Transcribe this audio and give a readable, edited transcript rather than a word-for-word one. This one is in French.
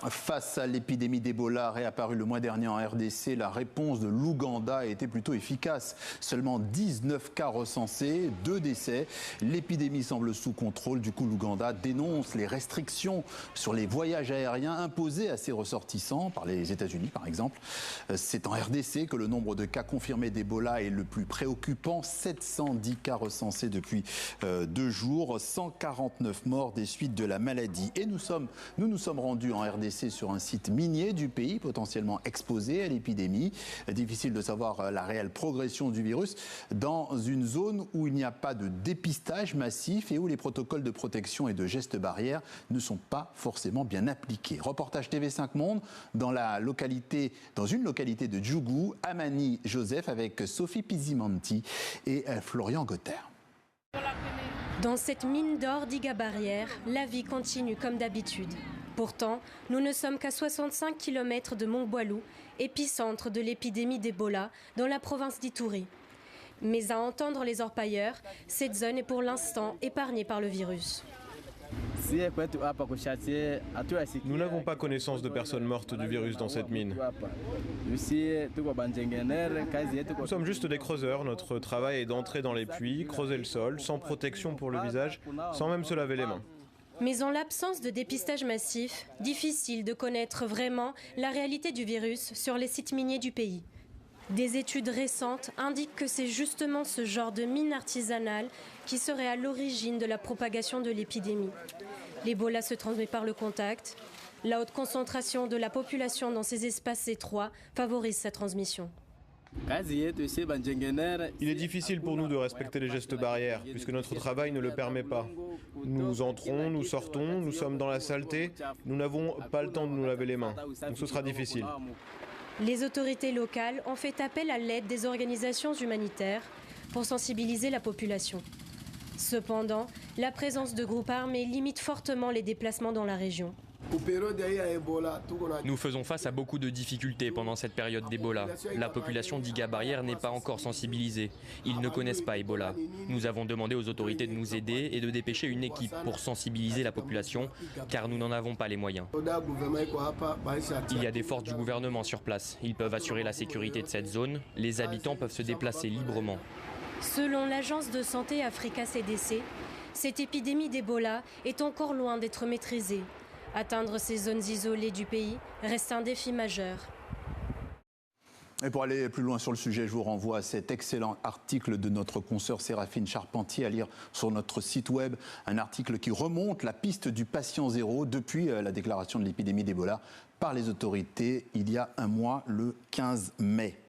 Face à l'épidémie d'Ebola réapparue le mois dernier en RDC, la réponse de l'Ouganda a été plutôt efficace. Seulement 19 cas recensés, 2 décès. L'épidémie semble sous contrôle. Du coup, l'Ouganda dénonce les restrictions sur les voyages aériens imposées à ses ressortissants par les États-Unis, par exemple. C'est en RDC que le nombre de cas confirmés d'Ebola est le plus préoccupant. 710 cas recensés depuis 2 jours, 149 morts des suites de la maladie. Et nous nous sommes rendus en RDC sur un site minier du pays potentiellement exposé à l'épidémie. Difficile de savoir la réelle progression du virus dans une zone où il n'y a pas de dépistage massif et où les protocoles de protection et de gestes barrières ne sont pas forcément bien appliqués. Reportage TV5 Monde dans une localité de Djougou, Amani Joseph avec Sophie Pizimanti et Florian Gotter. Dans cette mine d'or d'Iga Barrière, la vie continue comme d'habitude. Pourtant, nous ne sommes qu'à 65 km de Mongboilou, épicentre de l'épidémie d'Ebola dans la province d'Ituri. Mais à entendre les orpailleurs, cette zone est pour l'instant épargnée par le virus. Nous n'avons pas connaissance de personnes mortes du virus dans cette mine. Nous sommes juste des creuseurs. Notre travail est d'entrer dans les puits, creuser le sol, sans protection pour le visage, sans même se laver les mains. Mais en l'absence de dépistage massif, difficile de connaître vraiment la réalité du virus sur les sites miniers du pays. Des études récentes indiquent que c'est justement ce genre de mine artisanale qui serait à l'origine de la propagation de l'épidémie. L'Ebola se transmet par le contact. La haute concentration de la population dans ces espaces étroits favorise sa transmission. Il est difficile pour nous de respecter les gestes barrières, puisque notre travail ne le permet pas. Nous entrons, nous sortons, nous sommes dans la saleté, nous n'avons pas le temps de nous laver les mains, donc ce sera difficile. Les autorités locales ont fait appel à l'aide des organisations humanitaires pour sensibiliser la population. Cependant, la présence de groupes armés limite fortement les déplacements dans la région. Nous faisons face à beaucoup de difficultés pendant cette période d'Ebola. La population d'Iga Barrière n'est pas encore sensibilisée. Ils ne connaissent pas Ebola. Nous avons demandé aux autorités de nous aider et de dépêcher une équipe pour sensibiliser la population, car nous n'en avons pas les moyens. Il y a des forces du gouvernement sur place. Ils peuvent assurer la sécurité de cette zone. Les habitants peuvent se déplacer librement. Selon l'agence de santé Africa CDC, cette épidémie d'Ebola est encore loin d'être maîtrisée. Atteindre ces zones isolées du pays reste un défi majeur. Et pour aller plus loin sur le sujet, je vous renvoie à cet excellent article de notre consoeur Séraphine Charpentier à lire sur notre site web. Un article qui remonte la piste du patient zéro depuis la déclaration de l'épidémie d'Ebola par les autorités il y a un mois, le 15 mai.